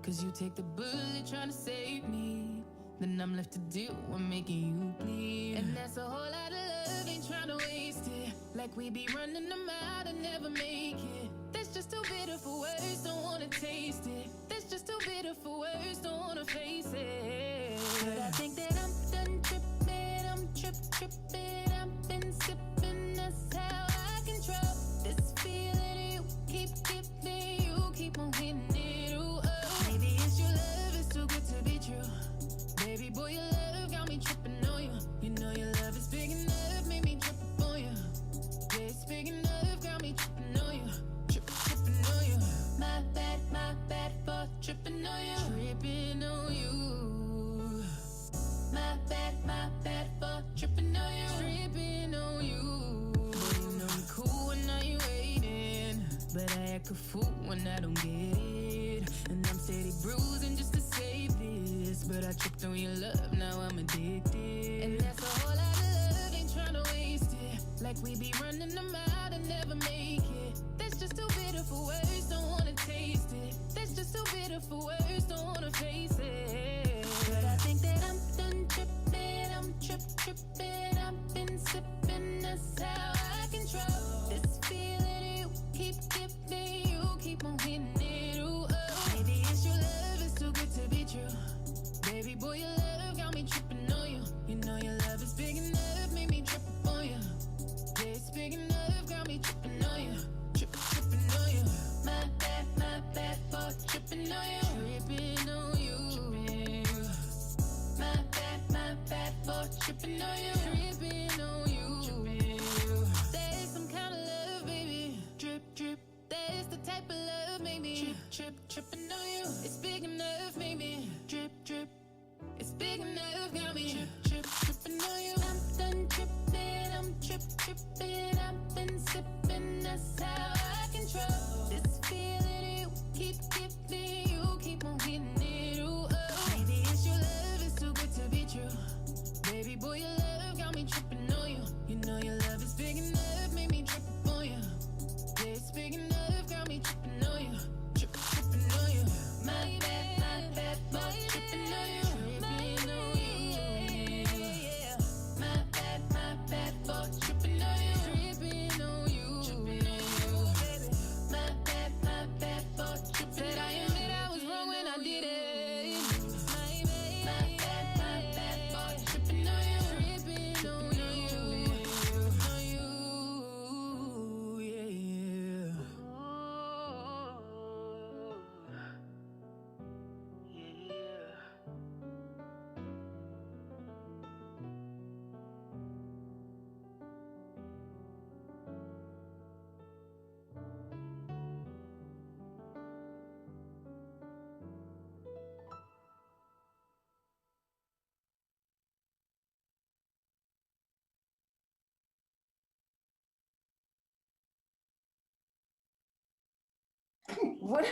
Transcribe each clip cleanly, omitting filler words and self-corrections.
Cause you take the bullet trying to save me. Then I'm left to deal with making you bleed. And that's a whole lot of love, ain't trying to waste it. Like we be running them out and never make it. That's just too bitter for words, don't wanna taste it. That's just too bitter for words, don't wanna face it. But I think that I'm done tripping, I'm tripping. I've been sipping, that's how I control this feeling you keep giving, you keep on hitting it. Ooh, oh. Maybe it's your love, it's too good to be true. Baby boy, your love got me tripping on you. You know your love is big enough, made me trip up on you. Yeah, it's big enough, got me tripping on you. Tripping on you. My bad for tripping on you. Tripping on you. My bad for tripping on you. Tripping on you. Boy, you know you cool when now you waiting. But I act a fool when I don't get it. And I'm steady bruising just to save this. But I tripped on your love, now I'm addicted. And that's a whole lot of love, ain't tryna waste it. Like we be running them out and never make it. That's just too bitter for words, don't wanna taste it. That's just too bitter for words, don't wanna face it. But I think that I'm done tripping, I'm tripping. I've been sipping, that's how I control this feeling you keep giving, you keep on hitting it. Ooh, oh. Maybe it's your love, it's too good to be true. Baby boy, your love got me tripping on you. You know your love is big enough, made me trip up on you. Yeah, it's big enough, got me tripping on you. Tripping on you. My bad for tripping on you. Tripping on you. My bad for tripping on you. Tripping on you. There's some kind of love, baby. Drip. There's the type of love, maybe. Tripping on you. It's big enough, maybe. Drip. It's big enough, got me. Tripping on you. I'm done tripping, I'm tripping. I've been sipping, that's how I control this feeling you keep giving, you keep on hitting it. Ooh, oh. Maybe it's your love, it's too good to be true. Baby boy, your love got me tripping on you. You know your love is big enough, made me trip up on you. Yeah, it's big enough, got me tripping on you. Tripping on you. My bad for tripping on you. Tripping on you. Yeah. My bad for tripping on you. Tripping on you. My bad for tripping. Said I admit I was wrong when I did it. My bad for tripping on you. Tripping on you. Yeah. What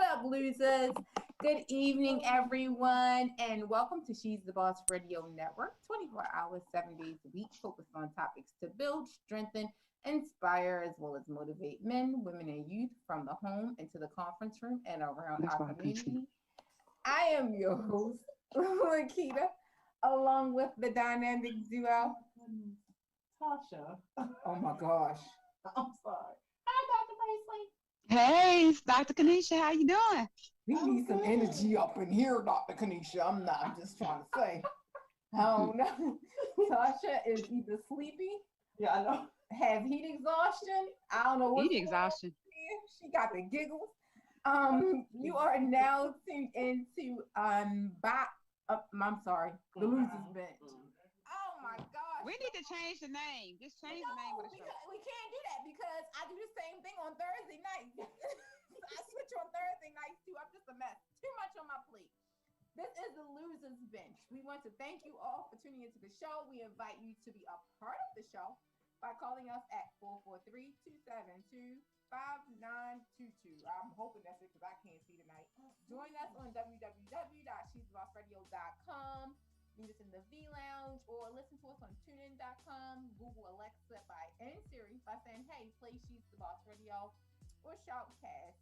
up, losers? Good evening, everyone, and welcome to She's the Boss Radio Network, 24 hours, 7 days a week, focused on topics to build, strengthen, inspire, as well as motivate men, women, and youth from the home into the conference room and around our community. I am your host, Lakita, along with the dynamic duo, Tasha. Oh my gosh. I'm sorry. Hi, Dr. Braceley. Hey, it's Dr. Kanisha. How you doing? We need some energy up in here, Dr. Kanisha. I'm just trying to say. I don't know. Tasha is either sleepy, Yeah, I know. have heat exhaustion. I don't know what's Heat exhaustion. here. She got the giggles. You are now tuned into I'm sorry, the Losers Bench. Oh my gosh. We need to change the name. Just change the name of the show. Because we can't do that because I do the same thing on Thursday nights. I switch on Thursday nights too. I'm just a mess. Too much on my plate. This is the Losers Bench. We want to thank you all for tuning into the show. We invite you to be a part of the show by calling us at 443-272-5922. I'm hoping that's it because I can't see tonight. Join us on www.she'sbossradio.com. Meet us in the V Lounge or listen to us on tunein.com, Google Alexa and Siri by saying, hey, play She's the Boss Radio or Shoutcast.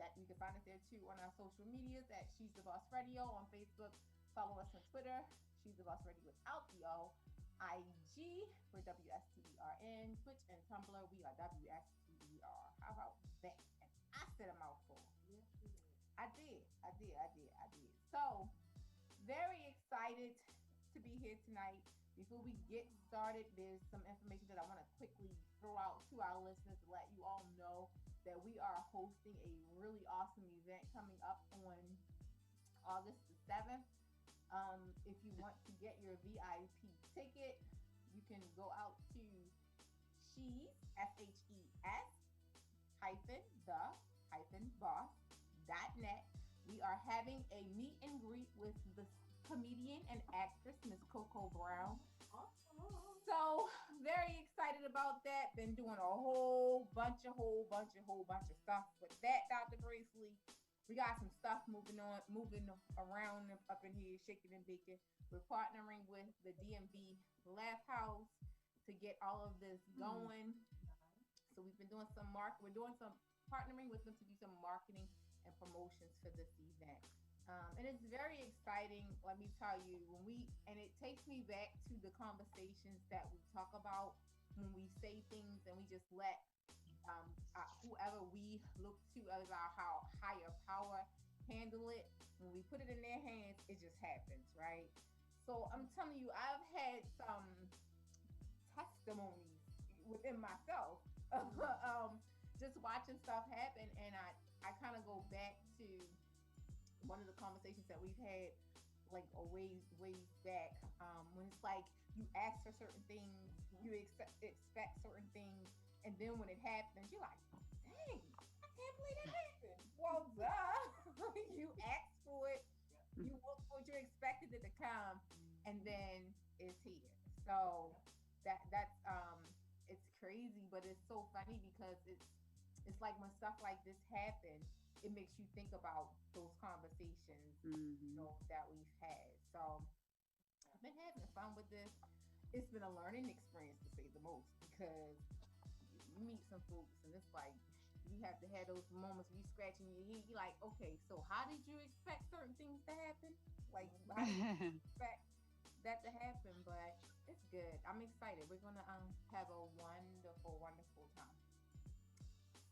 That You can find us there too on our social medias at She's the Boss Radio on Facebook. Follow us on Twitter, She's the Boss Radio without the O. IG, we're WSTBRN. Twitch and Tumblr, we are WSTBR. How about that? And I said a mouthful. Yes, you did. I did. So, very excited to be here tonight. Before we get started, there's some information that I want to quickly throw out to our listeners to let you all know that we are hosting a really awesome event coming up on August the 7th. If you want to get your VIP ticket, you can go out to She's, SHES, boss.net. We are having a meet and greet with the comedian and actress, Miss Coco Brown. Awesome. So very excited about that. Been doing a whole bunch of stuff with that, Dr. Gracely. We got some stuff moving around up in here, shaking and baking. We're partnering with the DMV Laugh House to get all of this going. So we've been doing we're doing some partnering with them to do some marketing and promotions for this event. And it's very exciting, let me tell you, and it takes me back to the conversations that we talk about when we say things and we just let whoever we look to as our higher power handle it. When we put it in their hands, it just happens, right? So I'm telling you, I've had some testimonies within myself just watching stuff happen, and I kind of go back to one of the conversations that we've had like a ways back, when it's like you ask for certain things, you expect certain things, and then when it happens, you're like, dang, I can't believe that happened. Well, duh. You asked for it, you look for it, you expected it to come, and then it's here. So that's it's crazy, but it's so funny because it's like when stuff like this happens, it makes you think about those conversations, that we've had. So I've been having fun with this. It's been a learning experience, to say the most, because you meet some folks and it's like you have to have those moments where you scratching your head. You're like, okay, so how did you expect certain things to happen? Like, how did you expect that to happen? But it's good. I'm excited. We're gonna have a wonderful time.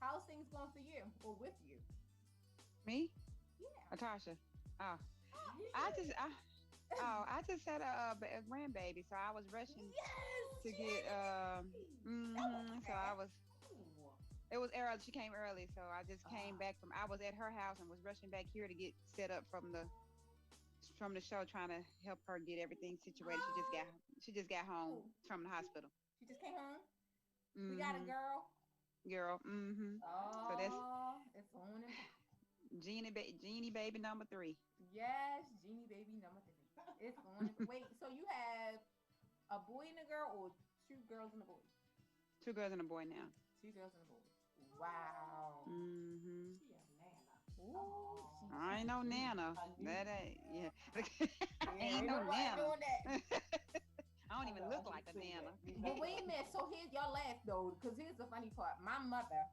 How's things going for you or with you? Me? Yeah. Natasha. Oh, Yeah. I just had a grandbaby, so I was rushing to get so I was. It was early. She came early, so I just came back I was at her house and was rushing back here to get set up from the show, trying to help her get everything situated. She just got home from the hospital. She just came home. We got a girl. So that's It's on and Jeannie baby number 3. yes, Jeannie baby number 3. It's on. Wait, so you have a boy and a girl, or 2 girls and a boy? 2 girls and a boy now. 2 girls and a boy. Wow. She a nana. Ooh, I ain't no nana. That ain't ain't no nobody nana. doing that. I don't even look like a nana. But wait a minute. So here's y'all laugh though, because here's the funny part. My mother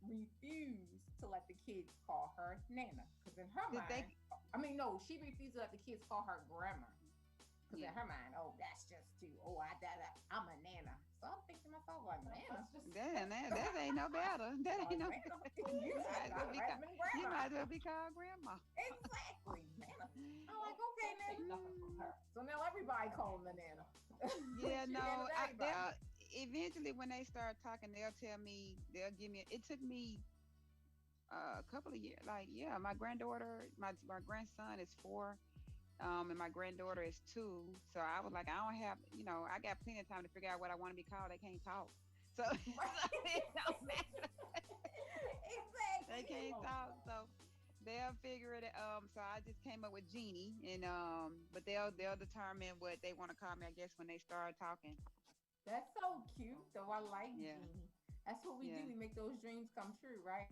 refused to let the kids call her Nana, because in her mind, she refused to let the kids call her grandma, because in her mind, that's just too. I'm a Nana. So I'm thinking to myself, like, Nana. That ain't no better. That ain't no better. You might as well be called grandma. Exactly, Nana. I'm like, okay, Nana. So now everybody call them the Nana. Yeah, no. They'll eventually, when they start talking, they'll give me. It took me a couple of years. Like, my granddaughter, my grandson is 4. And my granddaughter is 2. So I was like, I don't have, I got plenty of time to figure out what I want to be called. They can't talk. So it don't matter. Exactly. They can't talk. So they'll figure it out. So I just came up with Jeannie, and but they'll determine what they want to call me, I guess, when they start talking. That's so cute, though. I like Jeannie. That's what we do. We make those dreams come true, right?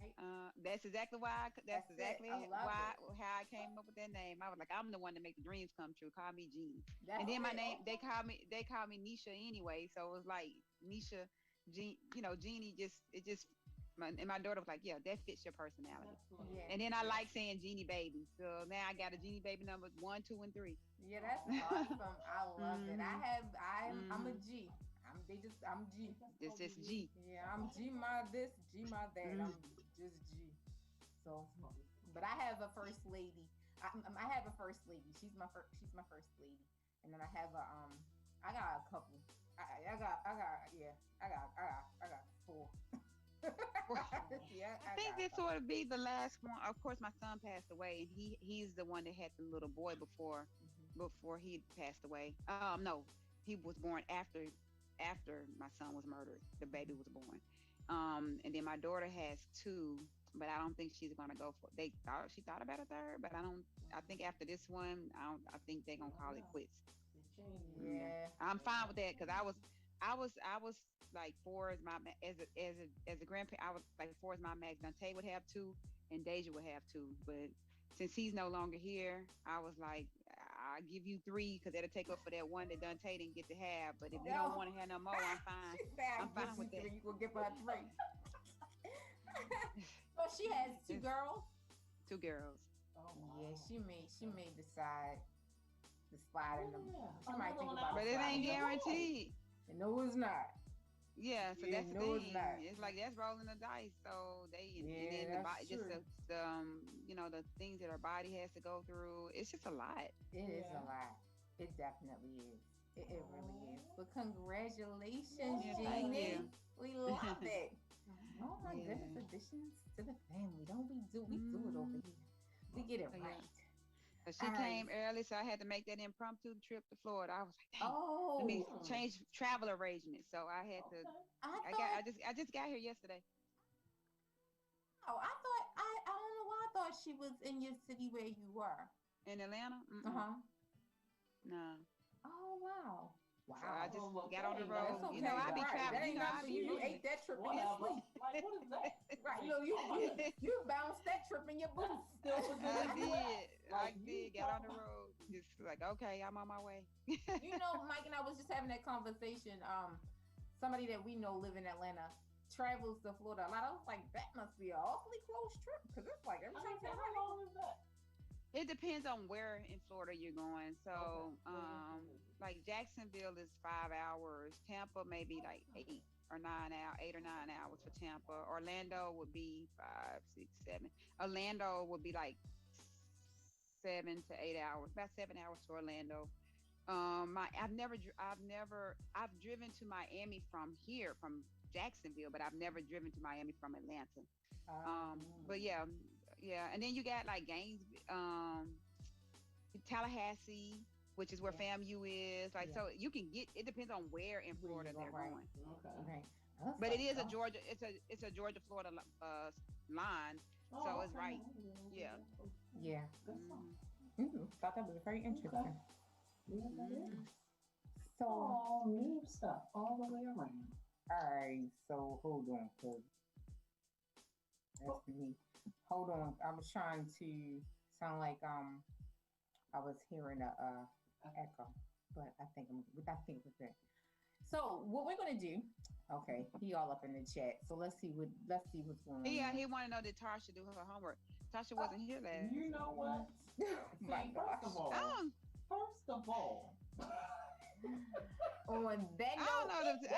That's exactly why. That's exactly how I came up with that name. I was like, I'm the one to make the dreams come true. Call me Jeannie. And then my name, they call me Nisha anyway. So it was like Nisha, Jeannie. Jeannie just And my daughter was like, "Yeah, that fits your personality." Yeah. And then I like saying Genie Baby, so now I got a Genie Baby number 1, 2, and 3. Yeah, that's awesome. I love it. Mhm. I'm a Mhm. G. I'm G. It's just G. Yeah, I'm G my this, G my that. Mhm. I'm just G. So, but I have a first lady. I have a first lady. She's my first lady. And then I have I got a couple. I got four. Yeah, I think got this five. would be the last one. Of course, my son passed away, and he's the one that had the little boy Mhm. before he passed away. No, he was born after my son was murdered. The baby was born. And then my daughter has two, but I don't think she's gonna go for. She thought about a third, but I don't. I think after this one, I don't. I think they're gonna call it quits. Yeah, Yeah. I'm fine with that because I was like four as my as a grandparent. I was like four as my max. Dante would have two, and Deja would have two. But since he's no longer here, I was like, I give you three because that'll take up for that one that Dante didn't get to have. But if you don't No. want to have no more, I'm fine. She said, I I'm give fine you with that. three. You gonna give her three. So she has two It's girls. two girls. Yeah, she may decide to slide in them. She might think Another one about But out. it sliding ain't in them. guaranteed. No, it's not. Yeah, so Yeah, that's the no, it's thing. not. It's like that's rolling the dice. So and then Yeah, the that's body, just true. the things that our body has to go through. It's just a lot. It is a Yeah. lot. It definitely is. It really is. But congratulations, Yeah, thank Jeannie. you. We love it. Oh my Yeah. goodness, additions to the family. Don't we do it over here? We get it So, yeah. right. So she All right. came early, so I had to make that impromptu trip to Florida. I was like, dang, let Oh, me change travel arrangements. So I had to. I I got. thought. I just got here yesterday. Oh, I thought. I don't know why I thought she was in your city where you were. In Atlanta. Uh huh. No. Oh wow. So I Wow. just Oh, got on the okay. That's road. okay, You know, I be right? That traveling. You ain't know, nothing I for be you. You using ate that trip in your Whatever. sleep, Like, what is that? right? You bounced that trip in your boots. I did. Got on the road. Just like, okay, I'm on my way. You know, Mike and I was just having that conversation. Somebody that we know live in Atlanta travels to Florida a lot. I was like, that must be an awfully close trip because it's like every time you How long is that? It depends on where in Florida you're going. So, Okay. like Jacksonville is 5 hours. Tampa maybe like 8 or 9 hours for Tampa. Orlando would be 5, 6, 7. Orlando would be like 7 to 8 hours, about 7 hours to Orlando. I've driven to Miami from here, from Jacksonville, but I've never driven to Miami from Atlanta. But yeah, yeah, and then you got like Tallahassee, which is where Yeah. FAMU is. Like, Yeah. so you can get. It depends on where in Where Florida you they're going, right? going. Okay. Okay. I was But like, it is a oh. Georgia. It's a Georgia Florida line, so it's right. Yeah. Yeah. Mhm. Thought that was very interesting. Yeah, that is. Mhm. So, Oh, new stuff all the way around. all right. So hold on, cause that's me. Hold on. I was trying to sound like I was hearing a echo, but I think it was good. So what we're gonna do? Okay, he all up in the chat. So let's see what's going on. Yeah, he want to know did Tasha do her homework. Tasha wasn't here last. You know what? My See, gosh. Oh, First of all, On that I don't note, know.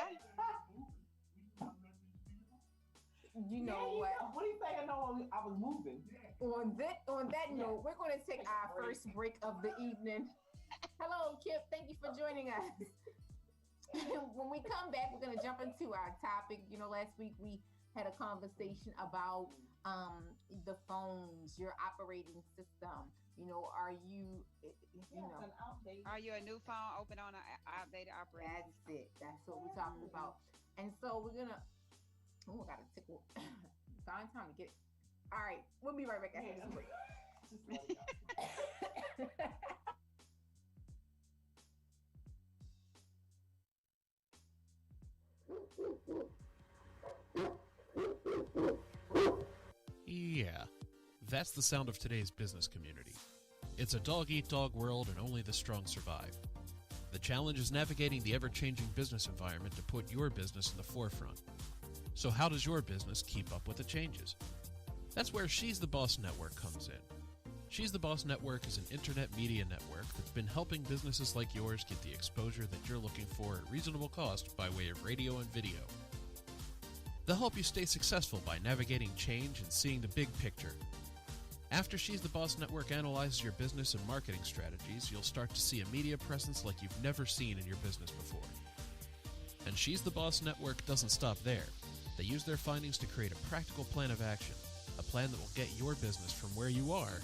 you know what? What do you think? I know I was moving. On that note, we're going to take our first break of the evening. Hello, Kip. Thank you for joining us. When we come back, we're going to jump into our topic. You know, last week we had a conversation about the phones, your operating system. You know, are you, you know, An outdate. Are you a new phone open on an outdated operating? that's it. That's what we talked about. And so we're gonna. Oh, I got to tickle. Find time to get it. All right, we'll be right back after this break. Just let it go. Yeah, that's the sound of today's business community. It's a dog-eat-dog world and only the strong survive. The challenge is navigating the ever-changing business environment to put your business in the forefront. So how does your business keep up with the changes? That's where She's the Boss Network comes in. She's the Boss Network is an internet media network that's been helping businesses like yours get the exposure that you're looking for at reasonable cost by way of radio and video. They'll help you stay successful by navigating change and seeing the big picture. After She's the Boss Network analyzes your business and marketing strategies, you'll start to see a media presence like you've never seen in your business before. And She's the Boss Network doesn't stop there. They use their findings to create a practical plan of action, a plan that will get your business from where you are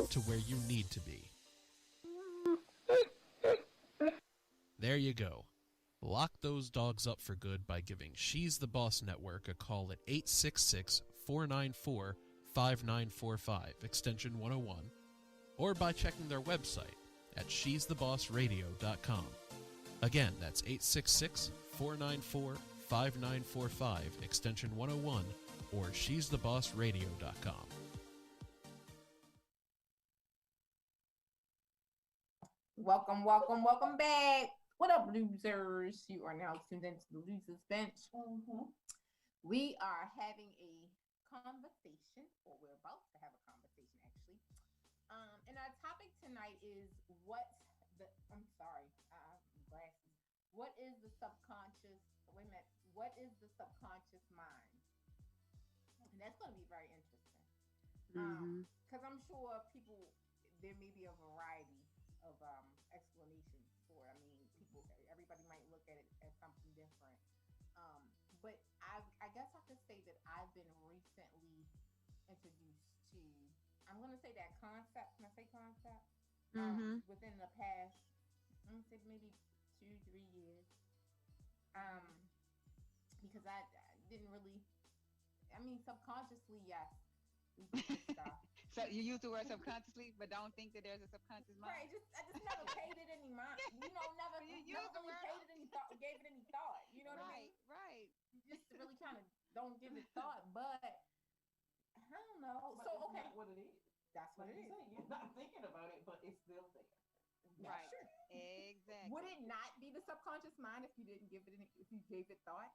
to where you need to be. There you go. Lock those dogs up for good by giving She's the Boss Network a call at 866-494-5945, extension 101, or by checking their website at she'sthebossradio.com. Again, that's 866-494-5945, extension 101, or she'sthebossradio.com. Welcome, welcome, welcome back. What up, losers? You are now tuned into the Losers Bench. We are having a conversation, or we're about to have a conversation actually. And our topic tonight is glasses. What is the subconscious? Wait a minute. What is the subconscious mind? And that's going to be very interesting. Because I'm sure there may be a variety of explanations for it. I mean, everybody might look at it as something different. But I guess I could say that I've been recently introduced to, I'm going to say that concept. Can I say concept? Within the past, I'm going to say maybe 2-3 years. Because I didn't really, subconsciously, yes, we do this stuff. So you use the word subconsciously, but don't think that there's a subconscious mind. Right, I just never paid it any mind. Never really paid it any thought, gave it any thought. You know what I mean? Right. You just really kind of don't give it thought, but I don't know. But so okay, not what it is. That's what Like it is. You're not thinking about it, but it's still there. Right. Sure. Exactly. Would it not be the subconscious mind if you didn't give it if you gave it thought?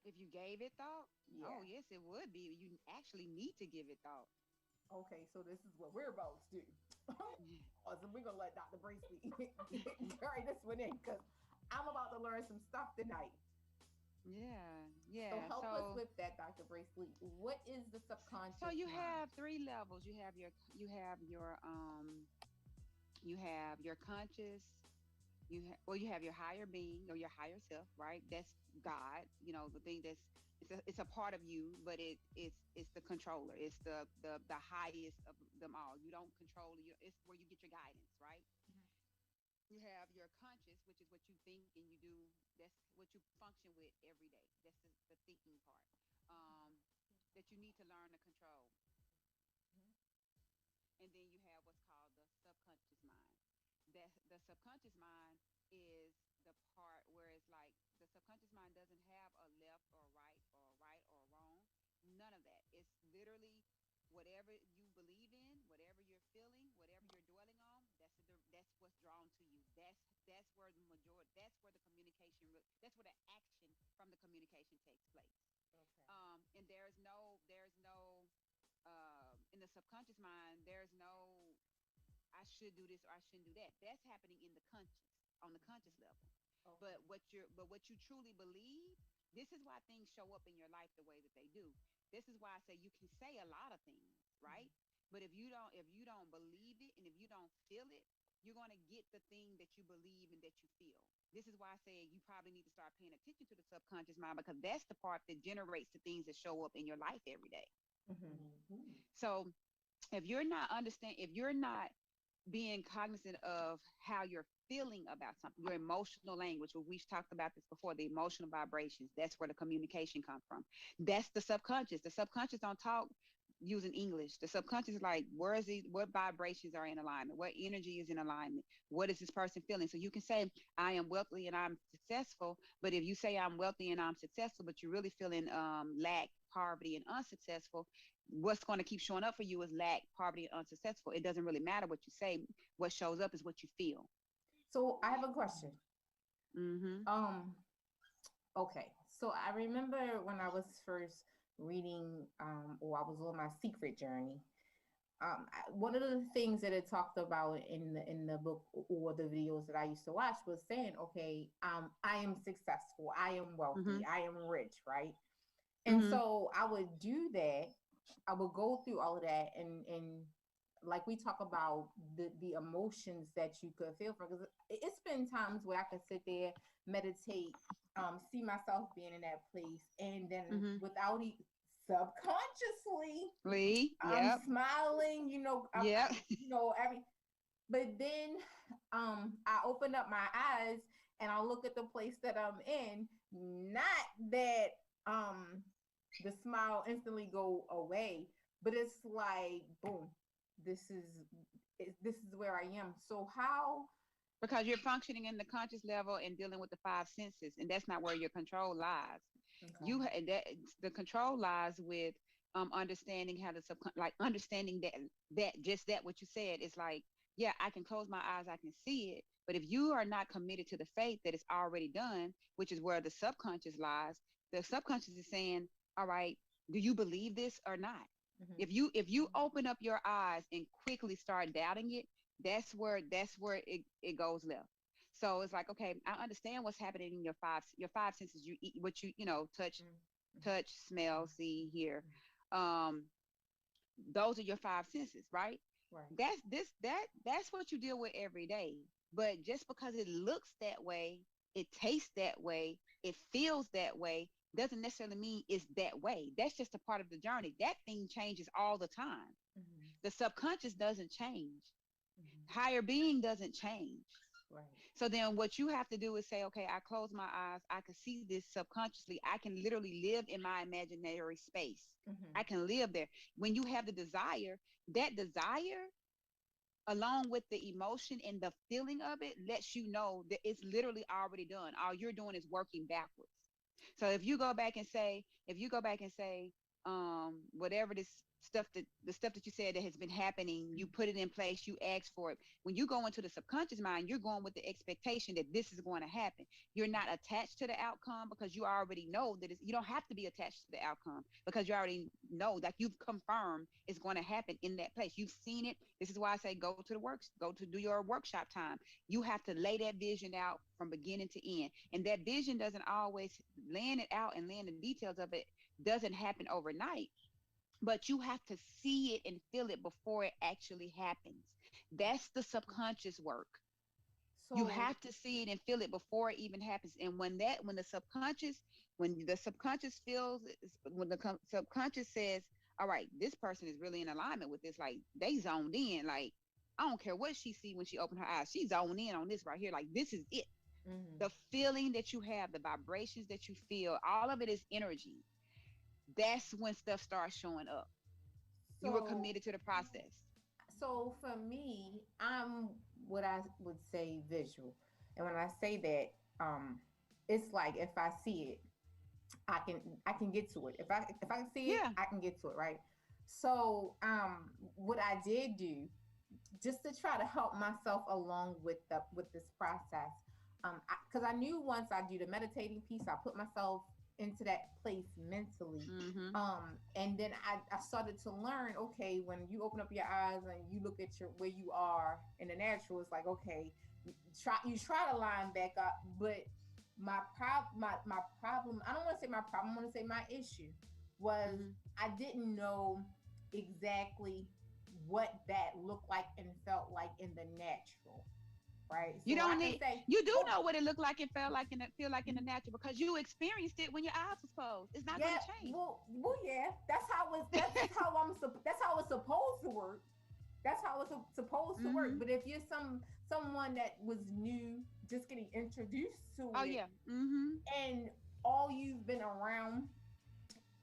If you gave it thought? Yeah. Oh, yes, it would be. You actually need to give it thought. Okay, so this is what we're about to do. So we're gonna let Dr. Braceley carry this one in because I'm about to learn some stuff tonight. Yeah. So help us with that, Dr. Braceley. What is the subconscious? So you mind? have 3 levels. You have your conscious. You have your higher being or your higher self, right? That's God. The thing that's it's a part of you, but it's the controller. It's the highest of them all. You don't control it. It's where you get your guidance, right? You have your conscious, which is what you think and you do. That's what you function with every day. That's the thinking part that you need to learn to control. And then you have what's called the subconscious mind. The subconscious mind is the part where it's like the subconscious mind doesn't have a left or right or wrong. None of that. It's literally whatever you believe in, whatever you're feeling, whatever you're dwelling on. That's what's drawn to you. That's where the majority. That's where the communication. That's where the action from the communication takes place. Okay. And there's no in the subconscious mind. There's no I should do this or I shouldn't do that. That's happening in the conscious, on the conscious level. Okay. But what you truly believe, this is why things show up in your life the way that they do. This is why I say you can say a lot of things, right? But if you don't believe it and if you don't feel it, you're going to get the thing that you believe and that you feel. This is why I say you probably need to start paying attention to the subconscious mind because that's the part that generates the things that show up in your life every day. So if you're not being cognizant of how you're feeling about something, your emotional language, we've talked about this before, the emotional vibrations, that's where the communication comes from. That's the subconscious. The subconscious don't talk using English. The subconscious is like, what vibrations are in alignment? What energy is in alignment? What is this person feeling? So you can say, I am wealthy and I'm successful. But if you say I'm wealthy and I'm successful, but you're really feeling lack, poverty, and unsuccessful, what's going to keep showing up for you is lack, poverty, and unsuccessful. It doesn't really matter what you say. What shows up is what you feel. So I have a question. Mm-hmm. Okay. So I remember when I was first reading, or I was on my secret journey. One of the things that it talked about in the book or the videos that I used to watch was saying, okay, I am successful, I am wealthy, Mhm. I am rich, right? And Mhm. so I would do that. I would go through all of that, and like we talk about the emotions that you could feel from, because it's been times where I could sit there, meditate, see myself being in that place, and then Mhm. without subconsciously Lee. I'm Yep. smiling, Yep. every, but then I open up my eyes and I look at the place that I'm in, not that um the smile instantly go away, but it's like boom, this is this is where I am. So how Because you're functioning in the conscious level and dealing with the five senses, and that's not where your control lies. okay. That the control lies with understanding how to like understanding that just that what you said is like, yeah, I can close my eyes, I can see it, but if you are not committed to the faith that it's already done, which is where the subconscious lies, the subconscious is saying, all right, do you believe this or not? Mm-hmm. If you open up your eyes and quickly start doubting it, that's where it goes left. So it's like, okay, I understand what's happening in your five senses. You eat what touch, Mm-hmm. touch, smell, see, hear. Um, those are your five senses, right? Right. That's what you deal with every day. But just because it looks that way, it tastes that way, it feels that way, doesn't necessarily mean it's that way. That's just a part of the journey. That thing changes all the time. Mm-hmm. The subconscious doesn't change. Mm-hmm. Higher being doesn't change. Right. So then what you have to do is say, okay, I close my eyes. I can see this subconsciously. I can literally live in my imaginary space. Mm-hmm. I can live there. When you have the desire, that desire, along with the emotion and the feeling of it, lets you know that it's literally already done. All you're doing is working backwards. So if you go back and say, whatever this stuff that the stuff that you said that has been happening, you put it in place, you ask for it. When you go into the subconscious mind, you're going with the expectation that this is going to happen. You're not attached to the outcome because you already know that you don't have to be attached to the outcome because you already know that you've confirmed it's going to happen in that place. You've seen it. This is why I say go to do your workshop time. You have to lay that vision out from beginning to end. And that vision doesn't always laying it out and laying the details of it doesn't happen overnight, but you have to see it and feel it before it actually happens. That's the subconscious work. You So have to see it and feel it before it even happens. And when the subconscious feels, when the subconscious says, all right, this person is really in alignment with this, like they zoned in, like I don't care what she see when she opened her eyes, she's zoned in on this right here, like this is it. mm-hmm. The feeling that you have, the vibrations that you feel, all of it is energy. That's when stuff starts showing up. You were so committed to the process. so for me, I'm what I would say visual. And when I say that, it's like if I see it, I can I can get to it. If I can see it, Yeah. I can get to it, right? So what I did do just to try to help myself along with this process, because I knew once I do the meditating piece, I put myself into that place mentally, Mm-hmm. and then I started to learn. Okay, when you open up your eyes and you look at your where you are in the natural, it's like okay, you try to line back up, but my problem, I don't want to say my problem, I want to say my issue was Mm-hmm. I didn't know exactly what that looked like and felt like in the natural, right? You So I don't can need. say, You do oh, know what it looked like and felt like and feel like in the natural because you experienced it when your eyes was closed. It's not going yeah, to change. yeah, that's how it's supposed to work. That's how it's supposed to work. Mm-hmm. But if you're someone that was new, just getting introduced to Oh it, yeah. Mm-hmm. and all you've been around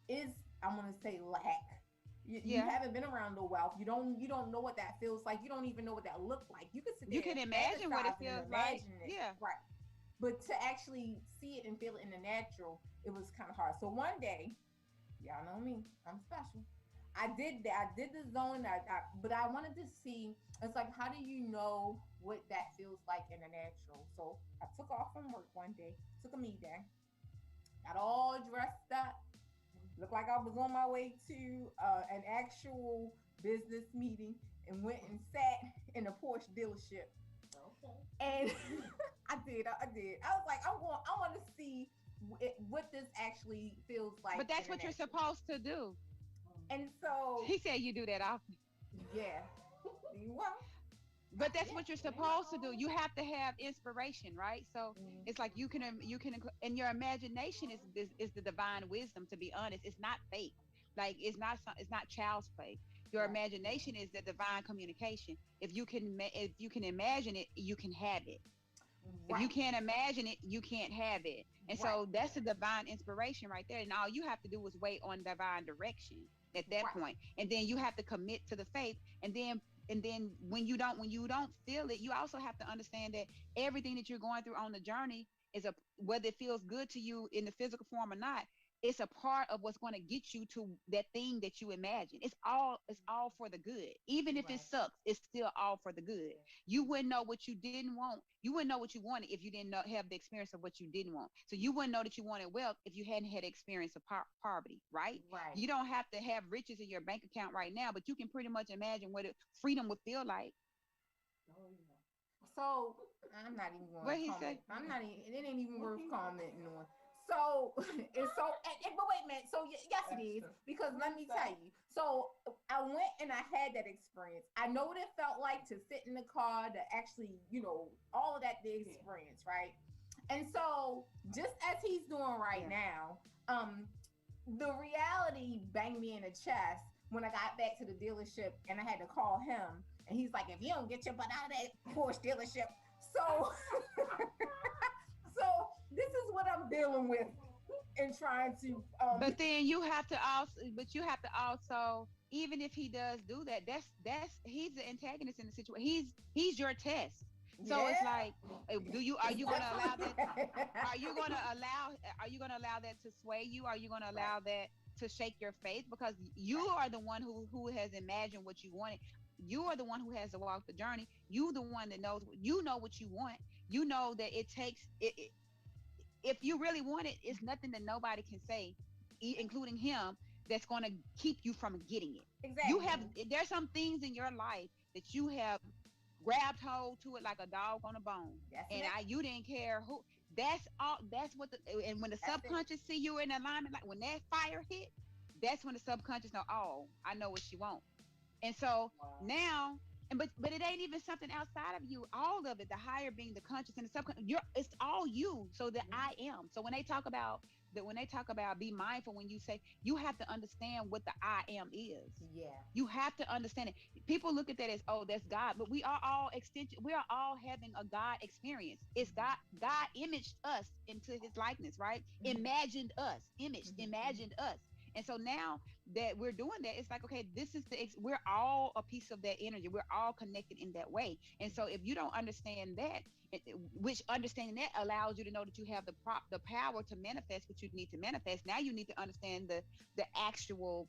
is, I'm gonna say, lack. You Yeah. haven't been around the wealth. You don't know what that feels like. You don't even know what that looked like. You could sit You there can and imagine what it fantasize it and feels like. imagine it, Yeah. right? But to actually see it and feel it in the natural, it was kind of hard. So one day, y'all know me, I'm special. I did that. I did the zone. But I wanted to see. It's like, how do you know what that feels like in the natural? So I took off from work one day, took a me day, got all dressed up, looked like I was on my way to an actual business meeting, and went and sat in a Porsche dealership. Okay. And I did. I was like, I want to see what this actually feels like. But that's what you're internationally. supposed to do. And so, He said you do that often. yeah, well, But that's yeah, what you're supposed to do. You have to have inspiration, right? So it's like and your imagination is the divine wisdom. To be honest, it's not fake. Like it's not child's play. Your right, imagination is the divine communication. If you can imagine it, you can have it. If you right, can't imagine it, you can't have it. And right, so that's the divine inspiration right there. And all you have to do is wait on divine direction at that right, point. And then you have to commit to the faith. And then when you don't feel it, you also have to understand that everything that you're going through on the journey is a whether it feels good to you in the physical form or not, it's a part of what's going to get you to that thing that you imagine. It's all for the good. Even if it right. sucks, it's still all for the good. You wouldn't know what you didn't want. You wouldn't know what you wanted if you didn't have the experience of what you didn't want. So you wouldn't know that you wanted wealth if you hadn't had the experience of poverty, right? Right. You don't have to have riches in your bank account right now, but you can pretty much imagine what freedom would feel like. Oh yeah. So I'm not even going What to he comment. say? I'm not even. It ain't even worth commenting on. So but wait a minute. So yes, it is because let me tell you. So I went and I had that experience. I know what it felt like to sit in the car, to actually, all of that the experience, right? And so just as he's doing right Yeah. now, the reality banged me in the chest when I got back to the dealership and I had to call him. And he's like, if you don't get your butt out of that Porsche dealership. So, so this is what I'm dealing with in trying to, But then you have to also, even if he does do that, that's he's the antagonist in the situation. He's your test. So it's yeah, like, are it's you going to allow that? definitely, Are you going to allow that to sway you? Are you going to allow that to shake your faith? Because you right, are the one who has imagined what you wanted. You are the one who has to walk the journey. You the one that knows. You know what you want. You know that it takes it, if you really want it, it's nothing that nobody can say, including him, that's going to keep you from getting it. You have exactly. There's some things in your life that you have grabbed hold to it like a dog on a bone, That's and it. you didn't care who. That's all. That's what and when the That's it. subconscious see you in alignment, like when that fire hit, that's when the subconscious know. Oh, I know what she wants. And so Wow. now, but it ain't even something outside of you. All of it, the higher being, the conscious and the subconscious, it's all you. So the Yeah. I am. So when they talk about be mindful, when you say you have to understand what the I am is. Yeah. You have to understand it. People look at that as, oh, that's God, but we are all extension. We are all having a God experience. It's God. God imaged us into His likeness, right? Mhm. Imagined us, Mhm. Mhm. imagined us. And so now that we're doing that, it's like, okay, this is we're all a piece of that energy. We're all connected in that way. And so if you don't understand that, which understanding that allows you to know that you have the power to manifest what you need to manifest. Now you need to understand the actual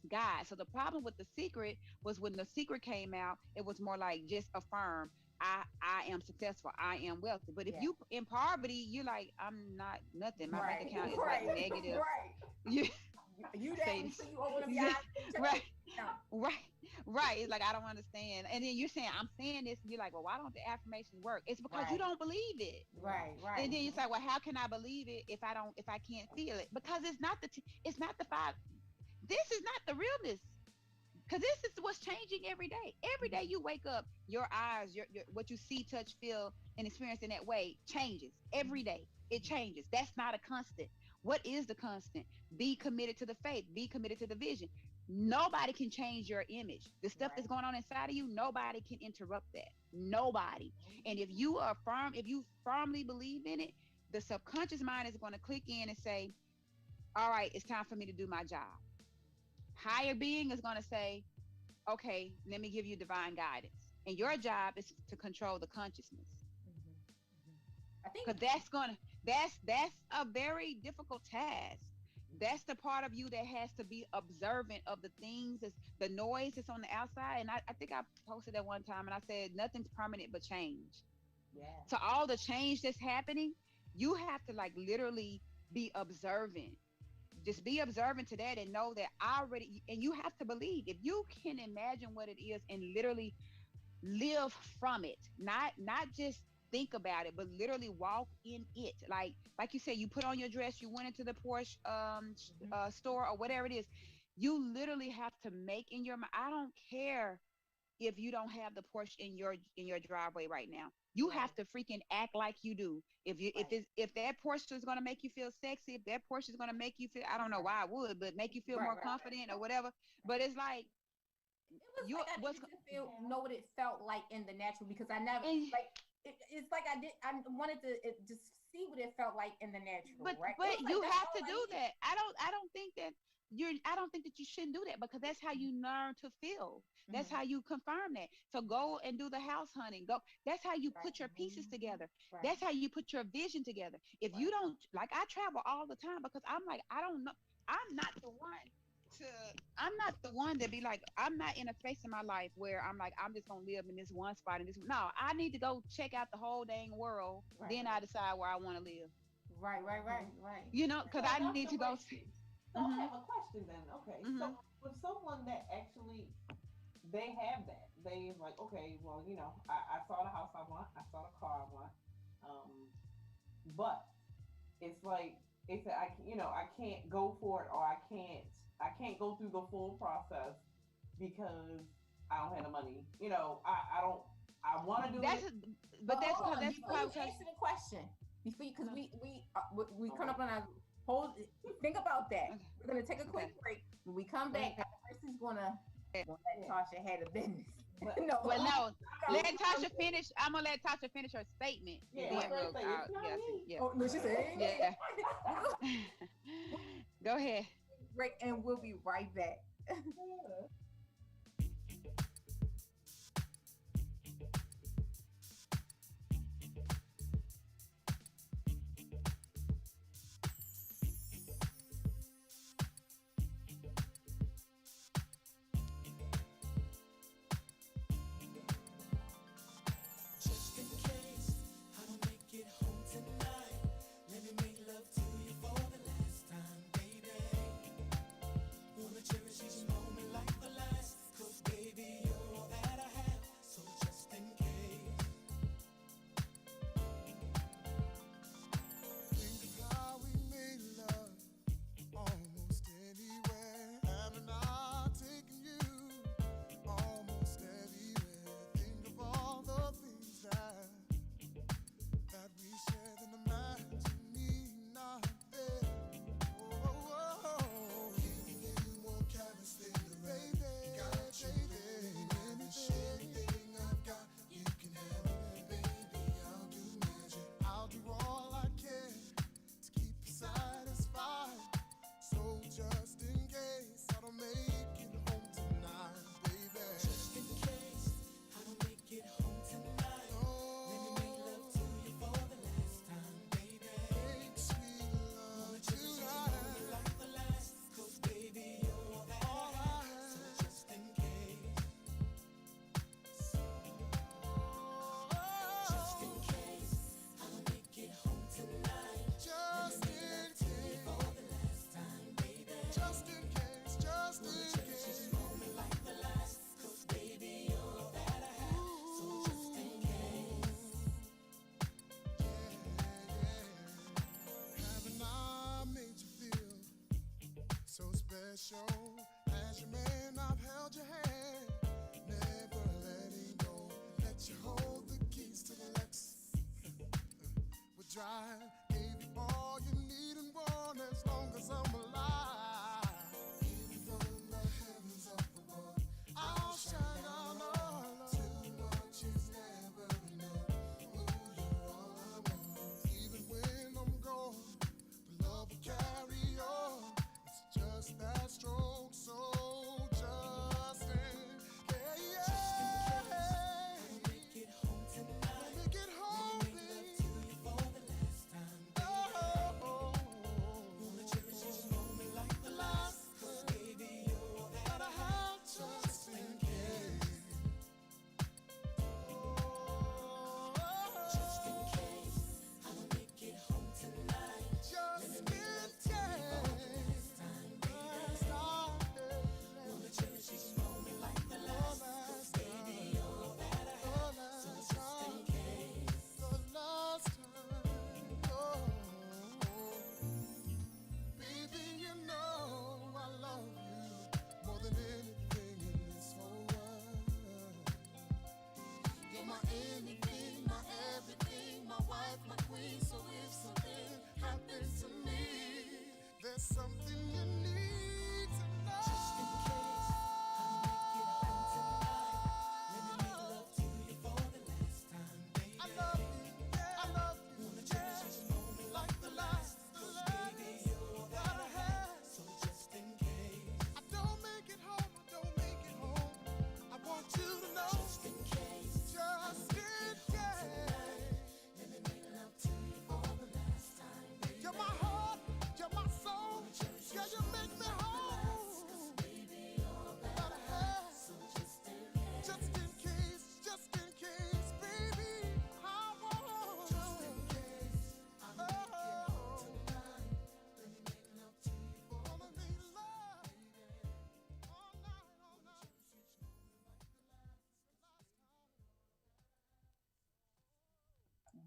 God. So the problem with The Secret was when The Secret came out, it was more like just affirm. I am successful. I am wealthy. But if Yeah. you in poverty, you're like, I'm not nothing. My bank Right. account is like Right. negative. Right. You You that say until you open up your eyes and check right, your account. right, right. It's like I don't understand. And then you're saying I'm saying this, and you're like, well, why don't the affirmations work? It's because you Right. don't believe it. Yeah. Right. Right. And then it's like, well, how can I believe it if I can't feel it? Because it's not the five. This is not the realness. Because this is what's changing every day. Every day you wake up, your eyes, your what you see, touch, feel, and experience in that way changes. Every day it changes. That's not a constant. What is the constant? Be committed to the faith. Be committed to the vision. Nobody can change your image. The stuff Right. that's going on inside of you, nobody can interrupt that. Nobody. And if you firmly believe in it, the subconscious mind is going to click in and say, all right, it's time for me to do my job. Higher being is going to say, okay, let me give you divine guidance. And your job is to control the consciousness. Mhm. Mhm. I think. Because that's a very difficult task. That's the part of you that has to be observant of the things, the noise that's on the outside. And I think I posted that one time and I said nothing's permanent but change. Yeah. So all the change that's happening, you have to like literally be observant. Just be observant to that and know that I already, and you have to believe if you can imagine what it is and literally live from it, not just think about it, but literally walk in it. Like you said, you put on your dress, you went into the Porsche store or whatever it is. You literally have to make in your mind. I don't care if you don't have the Porsche in your driveway right now. You Right. have to freaking act like you do. Right. If that Porsche is gonna make you feel sexy, if that Porsche is gonna make you feel, I don't know Right. why I would, but make you feel Right. more Right. confident or whatever. But it's like It was you like I what's needed to know what it felt like in the natural because I never and like it's like I wanted to just see what it felt like in the natural, right? It but was like you that's have all to I do needed. that. I don't think that I don't think that you shouldn't do that because that's how you learn to feel. That's Mm-hmm. how you confirm that. So go and do the house hunting. Go. That's how you Right. put your pieces together. Right. That's how you put your vision together. If you Right. don't, like, I travel all the time because I'm like, I don't know. I'm not the one to I'm not the one to be like, I'm not in a space in my life where I'm like, I'm just gonna live in this one spot and this. No, I need to go check out the whole dang world. Right. Then I decide where I want to live. Right. Right. Right. Right. You know, because So I need Dr. to go. Lacey, so I Mhm. have a question then. Okay, so Mhm. with someone that actually they have that, they like, okay, well, I saw the house I want, I saw the car I want, but it's like they said I can't go for it or I can't go through the full process because I don't have the money. I don't I want to do That's it. but that's Hold because on, that's before you probably because answer the question, before you, because uh, we come Okay. up on a hold. Think about that. okay, We're gonna take a quick okay, break. When we come back, okay. Dr. Chrissy's gonna let Yeah. Tasha have the business. But No, Well, no, no. let Tasha finish. I'm gonna let Tasha finish her statement, and yeah, I Right. was then gonna we'll. say it's not Yeah, me. yeah, Oh no, she said. yeah. Go ahead. Break, and we'll be right back. Yeah. Just in case I don't make it home tonight, let me make love to you for the last time, baby. Wanna cherish each moment like the last.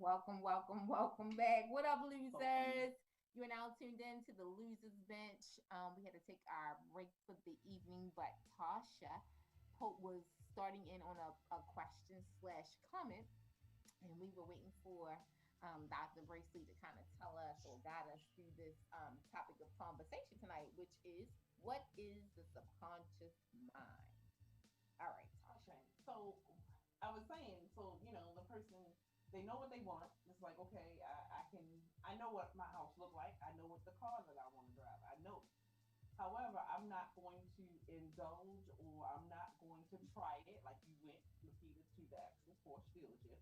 Welcome, welcome, welcome back. What up, losers? You are now tuned in to the Losers Bench. We had to take our break for the evening, but Tasha Pope was starting in on a question slash comment, and we were waiting for Dr. Braceley to kind of tell us or guide us through this topic of conversation tonight, which is what is the subconscious mind? All right, Tasha. Okay. So I was saying, so the person, they know what they want. It's like, okay, I know what my house look like. I know what the car that I want to drive. I know. However, I'm not going to indulge, or I'm not going to try it like you went, Lakita, to the actual Porsche dealership.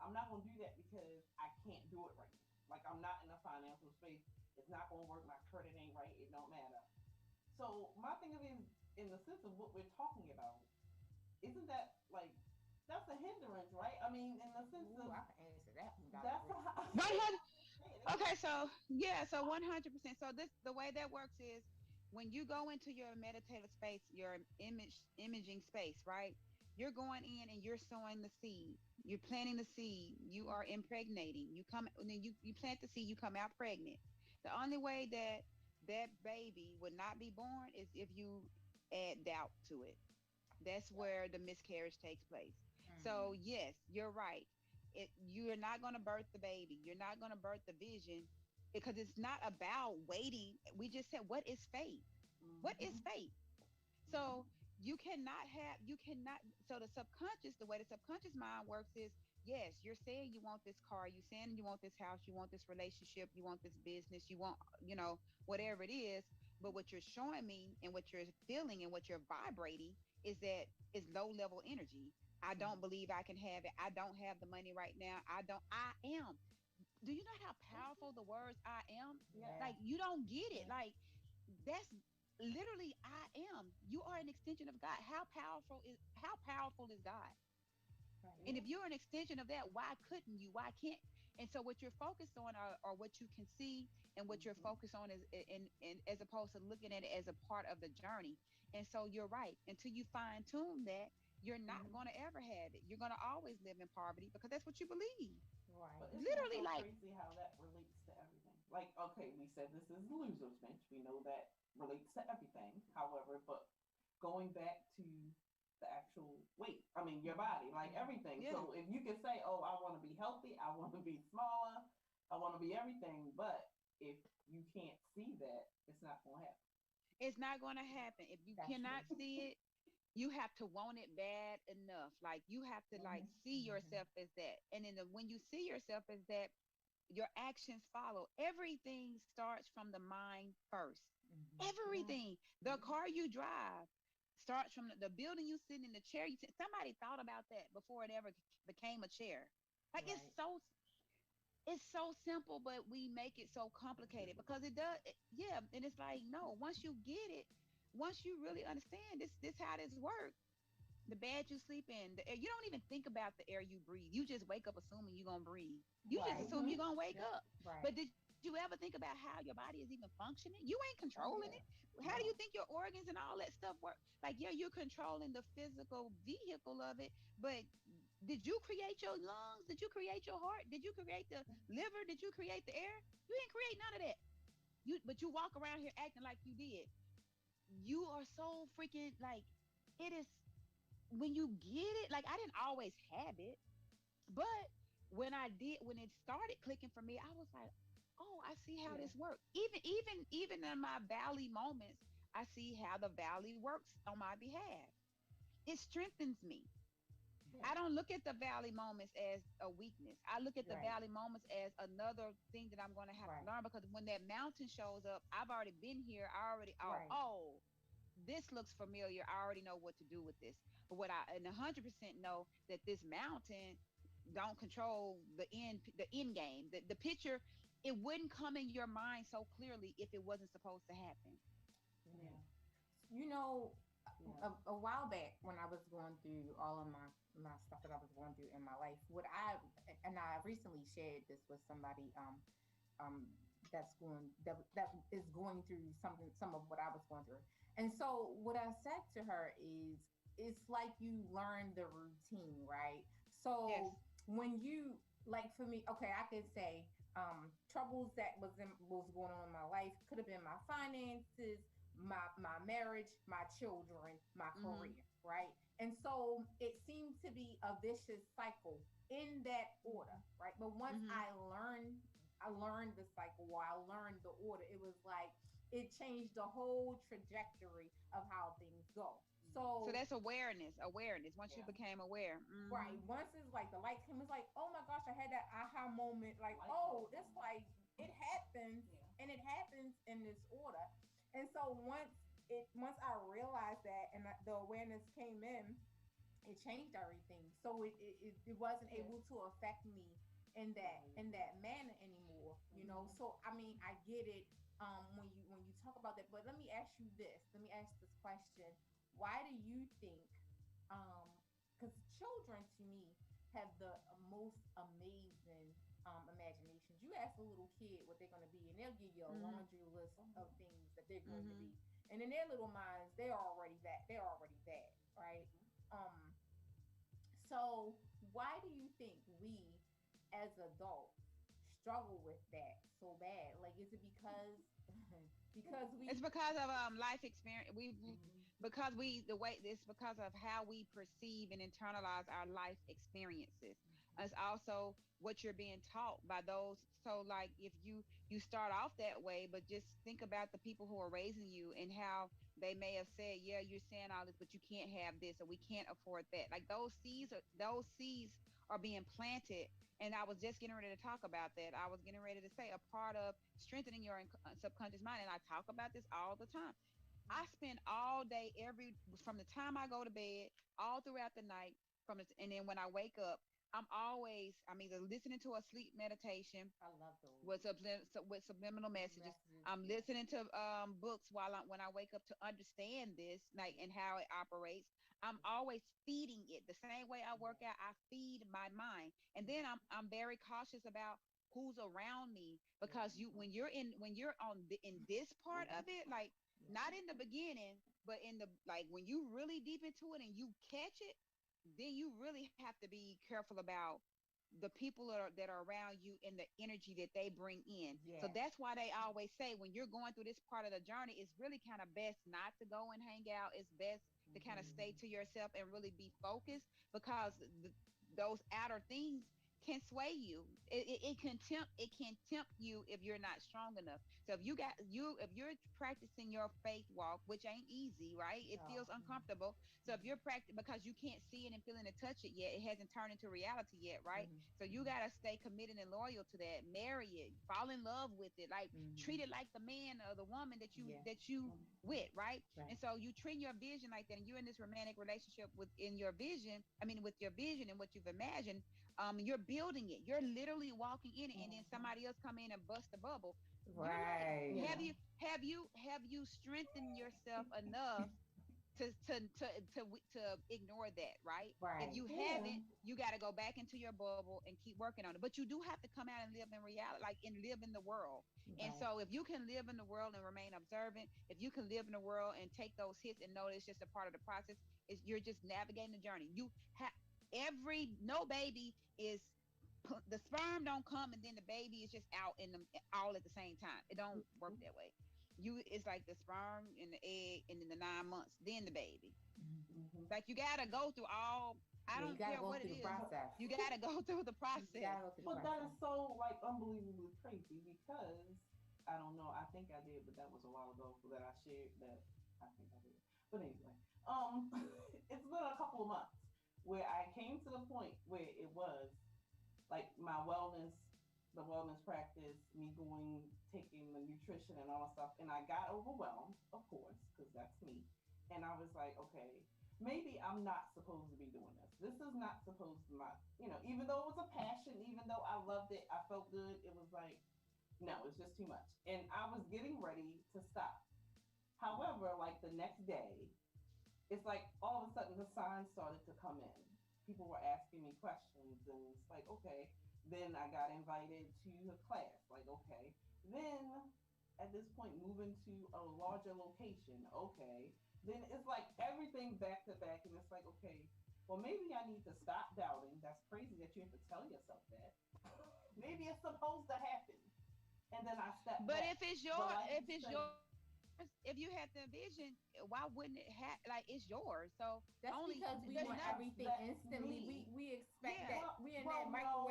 I'm not going to do that because I can't do it right now. Like, I'm not in a financial space. It's not going to work. My credit ain't right. It don't matter. So my thing is, in the sense of what we're talking about, isn't that like that's a hindrance, right? I mean, in the sense Ooh, of I can answer that one, Dr. that's a, Braceley. 100. Okay, so yeah, so 100%. So this the way that works is when you go into your meditative space, your imaging space, right? You're going in and you're sowing the seed. You're planting the seed. You are impregnating. You come and then you plant the seed. You come out pregnant. The only way that that baby would not be born is if you add doubt to it. That's where the miscarriage takes place. So Mm, yes, you're right. You're not going to birth the baby. You're not going to birth the vision because it's not about waiting. We just said, what is faith? What is mm-hmm, faith? So mm-hmm, you cannot. So the subconscious, the way the subconscious mind works is, yes, you're saying you want this car, you're saying you want this house, you want this relationship, you want this business, you want, whatever it is. But what you're showing me and what you're feeling and what you're vibrating is low level energy. I don't believe I can have it. I don't have the money right now. I am. Do you know how powerful the words I am? yeah, yeah. Like you don't get it. yeah, Like that's literally I am. You are an extension of God. How powerful is God? Right. And if yeah, you're an extension of that, why couldn't you? Why can't? And so what you're focused on are what you can see and what you're mm-hmm, focused on is in as opposed to looking at it as a part of the journey. And so you're right. Until you fine tune that, you're not mm-hmm. going to ever have it. You're going to always live in poverty because that's what you believe. But Right. isn't that Literally, so like crazy how that relates to everything? Like, okay, we said this is losers bench. We know that relates to everything. However, but going back to the actual weight, I mean, your body, like everything. yeah, So if you can say, oh, I want to be healthy, I want to be smaller, I want to be everything, but if you can't see that, it's not going to happen. it's not going to happen if you That's true. cannot see it. You have to want it bad enough. Like you have to like Mm-hmm. see Mm-hmm. yourself as that. And then when you see yourself as that, your actions follow. Everything starts from the mind first. Mm-hmm. Yeah. Everything. The Yeah. car you drive starts from the building you sit in, the chair you sit. Somebody thought about that before it ever became a chair. Like Right. it's so simple, but we make it so complicated because it does. Yeah, and it's like no. Once you get it, once you really understand this how this works. The bed you sleep in, the air, you don't even think about the air you breathe. You just wake up assuming you're gonna breathe. You just Right. assume you're Mm-hmm. gonna wake Yep. up. Right. But did you ever think about how your body is even functioning? You ain't Oh, controlling it. yeah. How do you No. think your organs and all that stuff work? Like, yeah, you're controlling the physical vehicle of it, but did you create your lungs? Did you create your heart? Did you create the liver? Did you create the air? You didn't create none of that. But you walk around here acting like you did. You are so freaking like it is when you get it. Like I didn't always have it, but when it started clicking for me, I was like, oh, I see how Yeah. this works. Even in my valley moments, I see how the valley works on my behalf. It strengthens me. Yeah. I don't look at the valley moments as a weakness. I look at the Right. valley moments as another thing that I'm going to have to Right. learn because when that mountain shows up, I've already been here. I already, Right. this looks familiar. I already know what to do with this. But what I and 100% know that this mountain don't control the end game. The picture, it wouldn't come in your mind so clearly if it wasn't supposed to happen. Right. Yeah. You know, Yeah. a while back when I was going through all of my stuff that I was going through in my life, I recently shared this with somebody um that is going through some of what I was going through. And so what I said to her is it's like you learn the routine, right? Yes. So when you like for me, okay, I could say troubles that was going on in my life could have been my finances, my marriage, my children, my Mm-hmm. career, right? And so it seemed to be a vicious cycle in that order, right? But once Mm-hmm. I learned the cycle, or I learned the order, it was like it changed the whole trajectory of how things go. So So that's awareness. Once you Yeah. became aware. right. Mm-hmm. Once it's like the light came, it's like, oh my gosh, I had that aha moment. Like, Light oh, bulb it's moment. like it happens, Yeah. and it happens in this order. And so once I realized that, and the awareness came in, it changed everything. So it wasn't Yeah. able to affect me in that manner anymore. You know. Mm-hmm. So I mean, I get it. When you talk about that, but let me ask you this. Let me ask this question. Why do you think because children to me have the most amazing imaginations. You ask a little kid what they're going to be, and they'll give you a Mm-hmm. laundry list of things that they're going to Mm-hmm. be. And in their little minds, they're already that. They're already that, right? Um. So why do you think we, as adults, struggle with that so bad? Like, is it because because It's we? because of life experience. Mm-hmm. Because we the way it's because of how we perceive and internalize our life experiences. It's also what you're being taught by those. So like if you start off that way, but just think about the people who are raising you and how they may have said, yeah, you're saying all this, but you can't have this or we can't afford that. Like those seeds are being planted. And I was just getting ready to talk about that. I was getting ready to say a part of strengthening your subconscious mind, and I talk about this all the time. I spend all day from the time I go to bed all throughout the night and then when I wake up, I'm either listening to a sleep meditation I love those with subliminal messages. messages. I'm Yeah. listening to books when I wake up to understand this, like and how it operates. I'm always feeding it the same way I work out. I feed my mind, and then I'm very cautious about who's around me because you when you're in this part of it, like not in the beginning, but in the like when you really deep into it and you catch it, then you really have to be careful about the people that are around you and the energy that they bring in. So Yes. that's why they always say when you're going through this part of the journey, it's really kind of best not to go and hang out. It's best to kind of stay to yourself and really be focused because those outer things can sway you. It can tempt you if you're not strong enough. So if you're practicing your faith walk, which ain't easy, right? It No. feels uncomfortable. So if you're practicing because you can't see it and feeling it, touch it yet, it hasn't turned into reality yet, right? Mm-hmm. So you gotta stay committed and loyal to that. Marry it, fall in love with it, like treat Mm-hmm. it like the man or the woman that you Yeah. that you with, right? Right. And so you treat your vision like that, and you're in this romantic relationship within your vision. I mean, with your vision and what you've imagined, you're building it. You're literally walking in it, and then somebody else come in and bust the bubble. You're like, Right. Yeah. have you strengthened yourself enough to to to to ignore that, right? If Right. you Yeah. haven't, you got to go back into your bubble and keep working on it. But you do have to come out and live in reality, like and live in the world. And Right. so, if you can live in the world and remain observant, if you can live in the world and take those hits and know it's just a part of the process, is you're just navigating the journey. You have every no baby is the sperm don't come and then the baby is just out in them all at the same time. It don't work that way. It's like the sperm and the egg and then the 9 months, then the baby. Mhm. Mm-hmm. Like you gotta go through all. I Yeah, you don't got to care go what it through the is. But process. You gotta go through the You process. got to go through the but that process. is so like unbelievably crazy because I don't know. I think I did, but that was a while ago that I shared that. I think I did. But anyway, it's been a couple of months where I came to the point where it was like my wellness, the wellness practice, me going, taking the nutrition and all that stuff. And I got overwhelmed, of course, because that's me. And I was like, okay, maybe I'm not supposed to be doing this. This is not supposed to my, even though it was a passion, even though I loved it, I felt good. It was like, no, it's just too much. And I was getting ready to stop. However, like the next day, it's like all of a sudden the signs started to come in. People were asking me questions, and it's like, okay. Then I got invited to a class, like, okay. Then at this point, moving to a larger location, okay. Then it's like everything back to back, and it's like, okay. well, maybe I need to stop doubting. That's crazy that you have to tell yourself that. Maybe it's supposed to happen. And then I step But back. if it's yours, if you had the vision, why wouldn't it have like it's yours? So That's only because we there's want not. everything That's instantly. me. We expect Yeah. that we're in Well, no.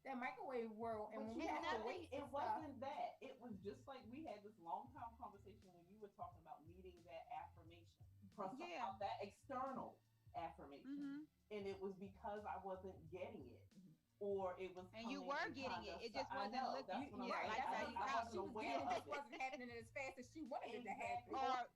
that microwave world, and But when you we And know have to what? wait It for stuff. wasn't that. It was just like we had this long time conversation when you were talking about needing that affirmation from Yeah. that external affirmation, Mhm. and it was because I wasn't getting it, or it was And you coming were and getting kind it. of. It just I wasn't know looking. that's what I'm Yeah, saying. like That's how what you I'm saying. I What wasn't she was aware getting of just it. wasn't happening as fast as she wanted it to happen. Exactly. Or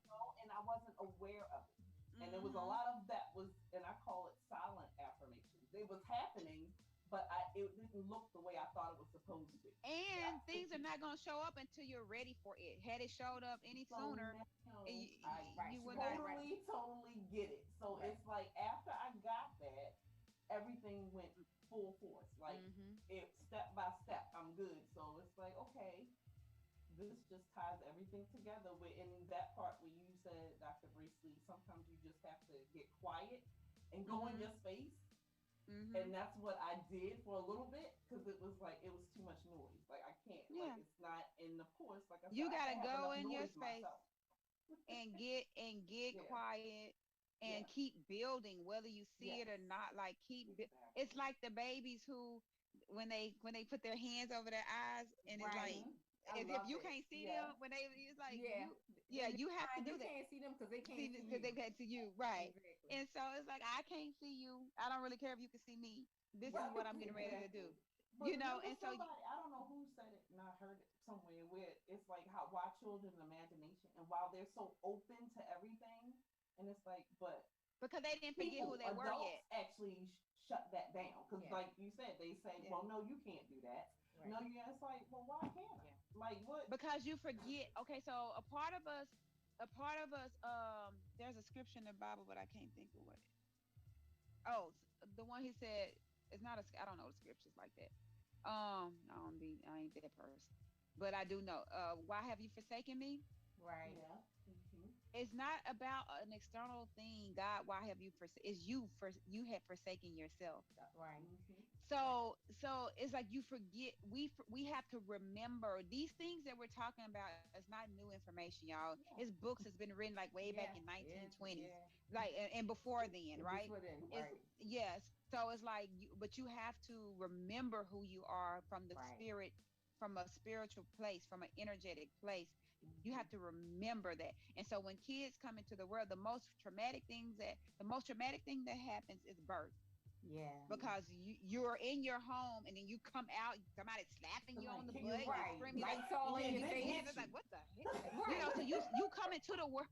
And I wasn't aware of it. And there was a mhm. lot of that was, and I call it silent affirmations. It was happening, but it didn't look the way I thought it was supposed to. And things are not going to show up until you're ready for it. Had it showed up any So sooner, now you, I Right, you she would wasn't not. ready. totally get it. So Right. it's like after I got that, everything went full force. Like Mhm. it step by step, I'm good. So it's like, okay, this just ties everything together. With in that part where you said, Dr. Bracely, sometimes you just have to get quiet and go in Mhm. your space. And Mhm. that's what I did for a little bit because it was like it was too much noise. Like I can't, like Yeah. it's not. And of course, like I said, You I got to can't have go enough in your noise space myself. and get Yeah, quiet and yeah, keep building whether you see yes, it or not, like it's exactly. like the babies who when they put their hands over their eyes and it's like Right. Mm-hmm. I as if love you it. can't see Yeah, them when they it's like Yeah. yeah In the you have to time, do you that can't see them because they can't see see because you. they get to you right Exactly. and so it's like I can't see you, I don't really care if you can see me, this is right, what I'm getting ready to do, exactly. But remember, and so somebody I don't know who said it, and I heard it somewhere where it's like how why children imagination, and while they're so open to everything, and it's like, but because they didn't forget who people, they were adults yet. actually shut that down because, Yeah. like you said, they say, Yeah. "Well, no, you can't do that." Right. No, you. It's like, well, why can't I? Yeah. Like, what? Because you forget. Okay, so a part of us there's a scripture in the Bible but I can't think of what it. Oh, the one he said it's not a I don't know the scriptures like that. I ain't that person, but I do know why have you forsaken me. Right. Yeah. Mm-hmm. It's not about an external thing. God, why have you it's you first, you had forsaken yourself. Right. Mm-hmm. Right. So it's like you forget, we have to remember these things that we're talking about is not new information, y'all. Yeah. It's books that's been written like way back Yeah. in Yeah. 1920s, Yeah. like and before then, And right? before then, It's right. yes. So it's like but you have to remember who you are from the Right. spirit, from a spiritual place, from an energetic place. You have Mm-hmm. to remember that. And so when kids come into the world, the most traumatic thing that happens is birth, Yeah. because you're in your home and then you come out, somebody slapping you on Somebody the kick butt, you you right. Right. scream, you're like, Lights all in Yeah, your they face. get it's you. like what the heck, Right. so you come into the world,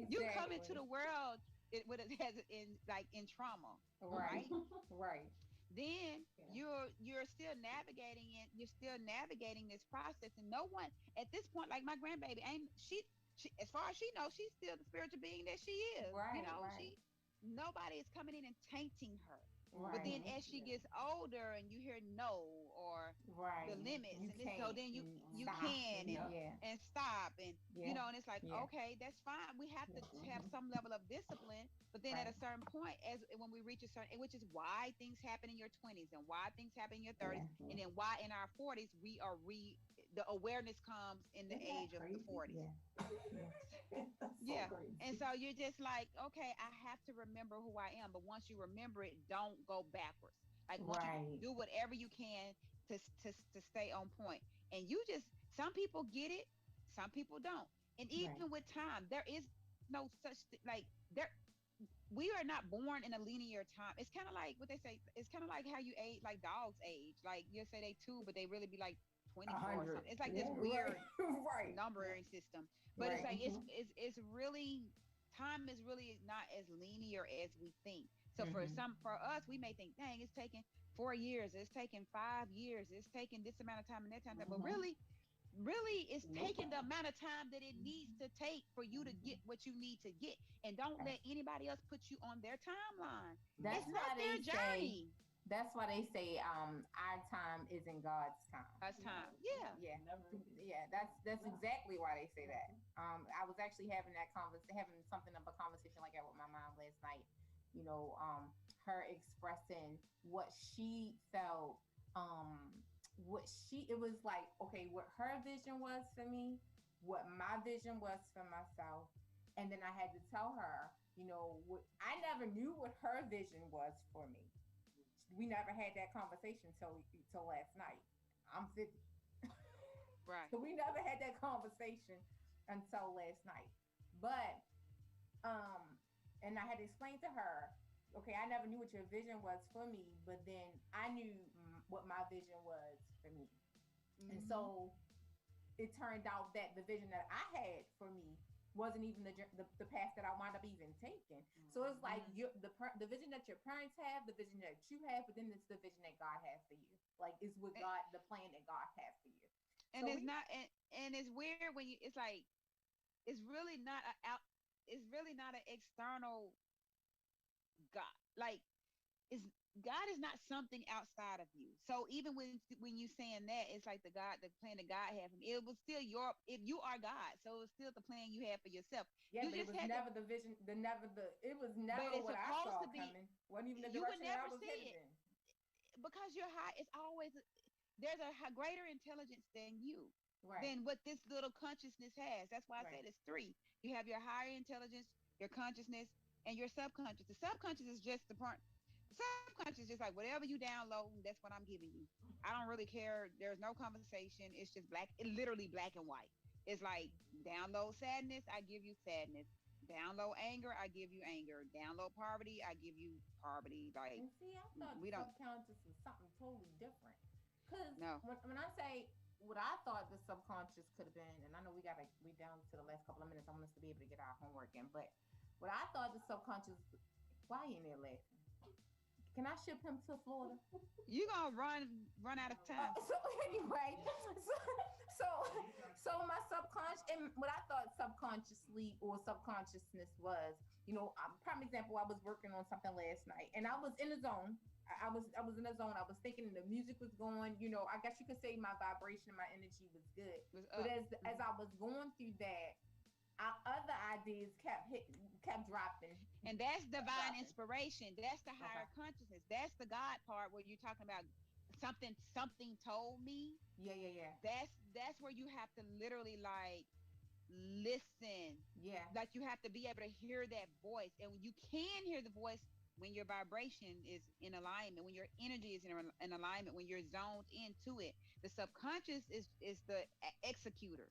you come into Exactly. the world with it has in like in trauma, Right. right? Mm-hmm. Right. Then Yeah. you're still navigating it, you're still navigating this process, and no one at this point, like my grandbaby ain't she as far as she knows, she's still the spiritual being that she is, Right. Right. she nobody is coming in and tainting her. But Right. then Mm-hmm. as she Yeah. gets older and you hear no or the Right. limits You and this, so can't then you and you stop Mm-hmm. can and Yep. yeah. and stop and Yeah. and it's like Yeah. okay, that's fine, we have to have Mm-hmm. some level of discipline, but then at Right. a certain point, as when we reach a certain, which is why things happen in your 20s and why things happen in your 30s, Yeah. and then why in our 40s we are the awareness comes in the Isn't that age of the crazy? 40s. Yeah. Yeah. That's so Yeah. And crazy. so you're just like, okay, I have to remember who I am. But once you remember it, don't go backwards. Like once you Right. do whatever you can to stay on point. And you just, some people get it, some people don't. And Right. even with time, there is no such like there. We are not born in a linear time. It's kind of like what they say. It's kind of like how you age, like dogs age. Like you say they two, but they really be like 24 or 100. something. It's like this Yeah. Right. weird Right. Yeah. numbering system, but it's Right. like Mm-hmm. it's really, time is really not as linear as we think. So Mm-hmm. for us, we may think, dang, it's taking 4 years, it's taking 5 years, it's taking this amount of time and that time, but Mm-hmm. really it's Nope. taking the amount of time that it needs Mm-hmm. to take for you to get what you need to get, and don't Right. let anybody else put you on their timeline. That's It's No. not why their they say journey. that's why they say our time isn't God's time. That's No. time, yeah. Yeah. Never is. Yeah, that's No. exactly why they say that. Mm-hmm. I was actually having having something of a conversation like that with my mom last night. You know, her expressing what she felt, it was like, okay, what her vision was for me, what my vision was for myself. And then I had to tell her, I never knew what her vision was for me. We never had that conversation till last night. I'm 50. Right. So we never had that conversation until last night. But and I had to explain to her, okay, I never knew what your vision was for me, but then I knew what my vision was for me. And so it turned out that the vision that I had for me wasn't even the path that I wound up even taking. So it's like the vision that your parents have, the vision that you have, but then it's the vision that God has for you. Like it's what God, the plan that God has for you. And So it's not, and it's weird when it's like, it's really not it's really not an external God. Like, is God is not something outside of you. So even when you saying that, it's like the plan that God had for me. It was still if you are God, so it was still the plan you had for yourself. yeah, You but it just was had never the vision, it was but never it's what I supposed saw to be. coming. Wasn't even the You would direction that I never was see headed it in. because you're high. It's always there's a greater intelligence than you, Right. than what this little consciousness has. That's why I Right. said it's three. You have your higher intelligence, your consciousness, and your subconscious. The subconscious is just the part. Subconscious is just like whatever you download, that's what I'm giving you. I don't really care. There's no conversation. It's just black. It literally black and white. It's like download sadness, I give you sadness. Download anger, I give you anger. Download poverty, I give you poverty. Like And see, I thought we don't subconscious was something totally different. Because know. when I say what I thought the subconscious could have been, and I know we down to the last couple of minutes. I want us to be able to get our homework in, but what I thought the subconscious, why you in there laughing? Can I ship him to Florida? You gonna run out of time. So anyway, so so my subconscious and what I thought subconsciously or subconsciousness was, prime example, I was working on something last night and I was in the zone. I was in the zone. I was thinking the music was going. I guess you could say my vibration, my energy was good. Was But up. as I was going through that, other ideas kept hitting, kept dropping. And that's divine Dropping. inspiration. That's the Okay. higher consciousness. That's the God part where you're talking about something told me. Yeah. That's where you have to literally like listen. Yeah. Like you have to be able to hear that voice. And you can hear the voice when your vibration is in alignment, when your energy is in alignment, when you're zoned into it. The subconscious is the executor.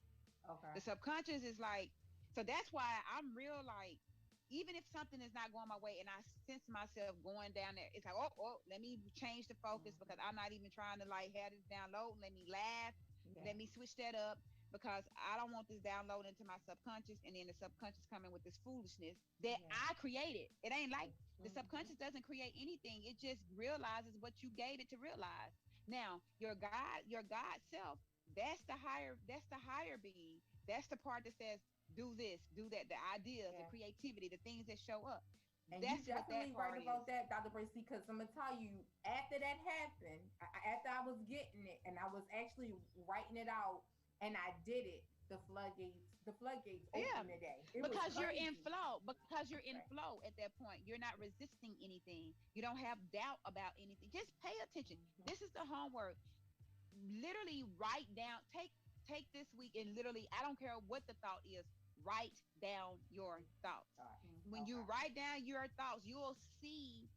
Okay. The subconscious is like, so that's why I'm real like, even if something is not going my way and I sense myself going down there, it's like, oh, let me change the focus because I'm not even trying to like have this download. Let me laugh. Yeah. Let me switch that up because I don't want this download into my subconscious and then the subconscious coming with this foolishness that Yeah. I created. It ain't like the Mhm. subconscious doesn't create anything. It just realizes what you gave it to realize. Now, your God self, that's the higher being. That's the part that says, do this, do that, the ideas, the Yeah. creativity, the things that show up. And you That's what that definitely right part is. about that, Dr. Bracy, because I'm gonna tell you, after that happened, after I was getting it and I was actually writing it out and I did it, the floodgates Yeah, opened today. It was because you're in crazy. flow. Because you're in Right. flow at that point. You're not resisting anything. You don't have doubt about anything. Just pay attention. Mhm. This is the homework. Literally write down. Take this week and literally, I don't care what the thought is. Write down your thoughts. All right. When you Okay. write down your thoughts, you'll see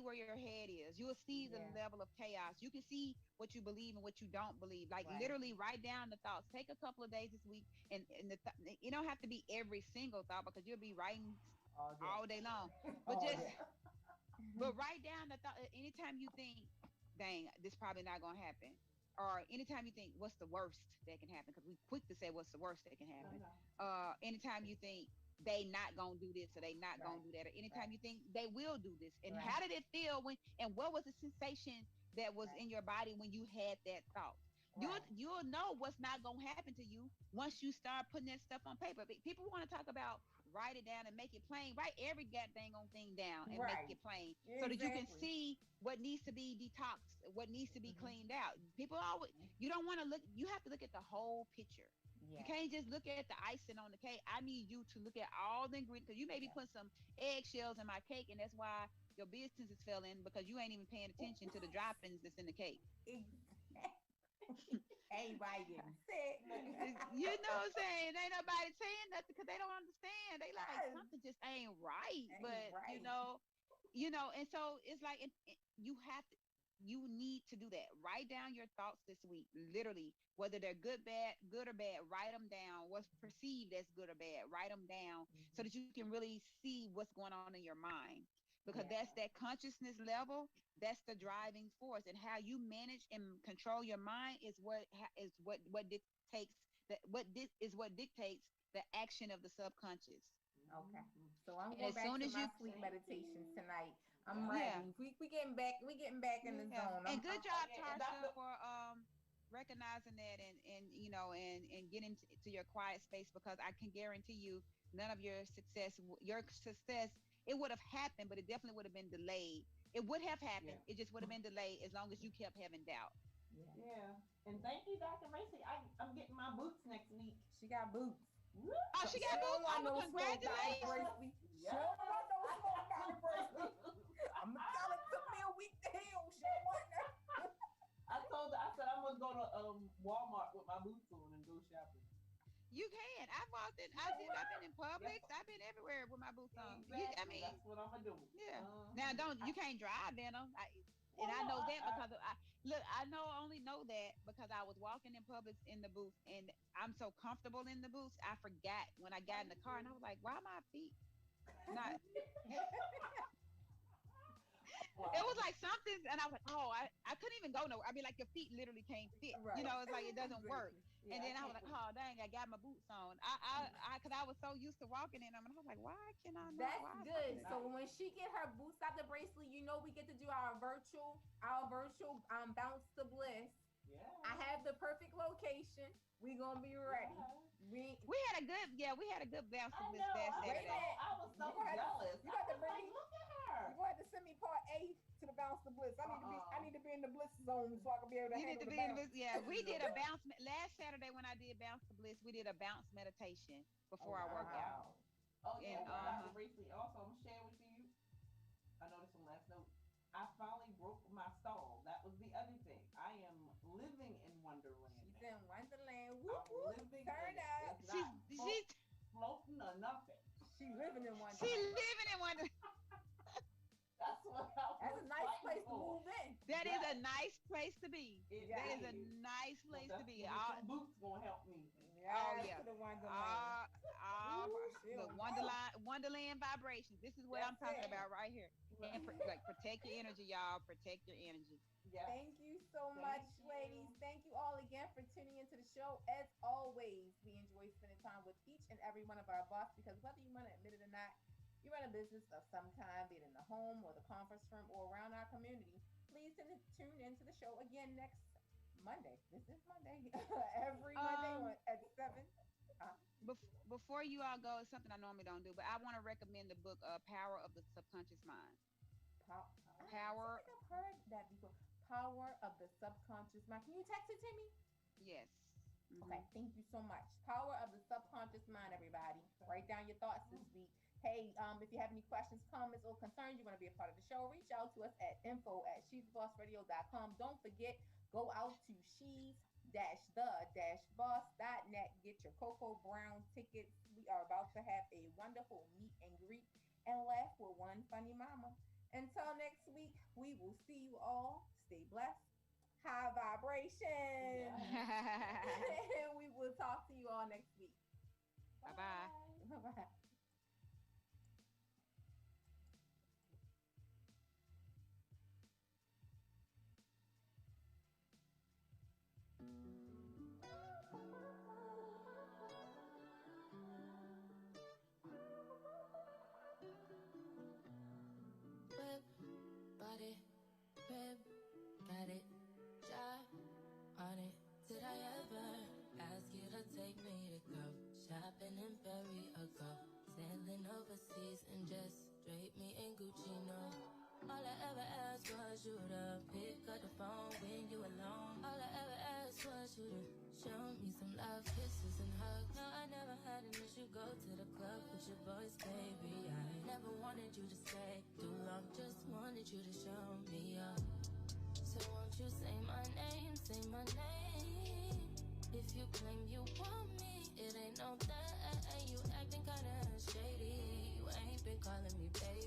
where your head is. You'll see the Yeah. level of chaos. You can see what you believe and what you don't believe. Like Right. literally write down the thoughts. Take a couple of days this week and it don't have to be every single thought because you'll be writing All day. all day long. But All just day. write down the thought anytime you think, dang, this probably not gonna happen. Or anytime you think what's the worst that can happen, because we quick to say what's the worst that can happen. Anytime you think they not gonna do this or they not Right. gonna do that, or anytime Right. you think they will do this, and Right. how did it feel when, and what was the sensation that was Right. in your body when you had that thought? You'll Right. you'll know what's not gonna happen to you once you start putting that stuff on paper. People want to talk about write it down and make it plain. Write every goddamn on thing down and make Right. it plain so that you can Exactly. see what needs to be detoxed, what needs to be Mhm. cleaned out. People always, you don't want to look, you have to look at the whole picture. You can't just look at the icing on the cake. I need you to look at all the ingredients because you may be putting some eggshells in my cake, and that's why your business is failing because you ain't even paying attention to the droppings that's in the cake. Everybody getting sick. You know what I'm saying? Ain't nobody saying nothing because they don't understand. They like something just ain't right. But right. and so it's like you have to. You need to do that. Write down your thoughts this week, literally, whether they're good or bad. Write them down. What's perceived as good or bad. Write them down so that you can really see what's going on in your mind. Because that's that consciousness level. That's the driving force, and how you manage and control your mind is what dictates what dictates the action of the subconscious. Okay, so I'm And going as back soon to as my you, sleep meditations tonight. I'm ready. We getting back in the zone. And good job, and Tarsha, for recognizing that and getting to your quiet space, because I can guarantee you none of your success, it would have happened, but it definitely would have been delayed. It would have happened. It just would have been delayed as long as you kept having doubt. Yeah. And thank you, Dr. Racy. I'm getting my boots next week. She got boots. Oh, she got boots. Oh, well, congratulations. She don't want no smoke, Dr. Bracy. I'm gonna tell it took me a week to heal. She don't want that. I said I'm gonna go to Walmart with my boots on and go shopping. You can. I've walked in. I've been in Publix. I've been everywhere with my boots on. Exactly. That's what I'm gonna do. Yeah. Now, you can't drive in them. I know that because I only know that because I was walking in Publix in the booth, and I'm so comfortable in the booth. I forgot when I got in the car, and I was like, "Why my feet not?" It was like something, and I was like, "Oh, I couldn't even go nowhere." I mean, like your feet literally can't fit. Right. It's like it doesn't work. Yeah, And then I was like, "Oh dang, I got my boots on." Because I was so used to walking in them, and I was like, "Why can I not?" That's good. So when she get her boots out the bracelet, we get to do our virtual bounce to bliss. Yeah. I have the perfect location. We gonna be ready. Yeah. We had a good bounce to bliss last Saturday. I was so jealous. You got to bring me. Look at her. You gonna have to send me part A to the bounce to bliss. I need to be in the bliss zone so I can be able to You need handle to the be in bounce. the bliss. Yeah, we did a bounce last Saturday when I did bounce to bliss. We did a bounce meditation before our workout. Oh yeah, And, Dr. Racy. Also, I'm sharing with you. I know this one last note. I finally broke my stall. That was the other thing. I am living in Wonderland. She's in Wonderland. Whoop, whoop. Turn up. She's floating or nothing. She's living in Wonderland. She's living in Wonderland. That's a nice place to move in. That is a nice place to be. That is a nice place to be. Some boots gonna help me. Oh yeah. To the Wonderland. The Wonderland vibrations. This is what I'm talking about right here. And protect your energy, y'all. Protect your energy. Yes. Thank you so much, ladies. Thank you all again for tuning into the show. As always, we enjoy spending time with each and every one of our bosses, because whether you want to admit it or not, you run a business of some kind, be it in the home or the conference room or around our community. Please tune into the show again next Monday. This is Monday. Every Monday at 7. Before you all go, it's something I normally don't do, but I want to recommend the book Power of the Subconscious Mind. Power. I think I've heard that before. Power of the Subconscious Mind. Can you text it to me? Yes. Mm-hmm. Okay, thank you so much. Power of the Subconscious Mind, everybody. Write down your thoughts this week. Hey, if you have any questions, comments, or concerns, you want to be a part of the show, reach out to us at info@shesthebossradio.com. Don't forget, go out to she's-the-boss.net. Get your Coco Brown tickets. We are about to have a wonderful meet and greet and laugh with one funny mama. Until next week, we will see you all. Stay blessed. High vibration. And we will talk to you all next week. Bye-bye. Bye-bye. Got it, drive on it. Did I ever ask you to take me to go shopping and bury a girl? Sailing overseas and just drape me in Gucci, no. All I ever asked was you to pick up the phone when you alone. All I ever asked was you to show me some love, kisses and hugs. No, I never had an issue. Go to the club with your boys, baby. I never wanted you to stay too long. Just wanted you to show me up. So won't you say my name, say my name? If you claim you want me, it ain't no thing. You acting kinda shady. You ain't been calling me baby.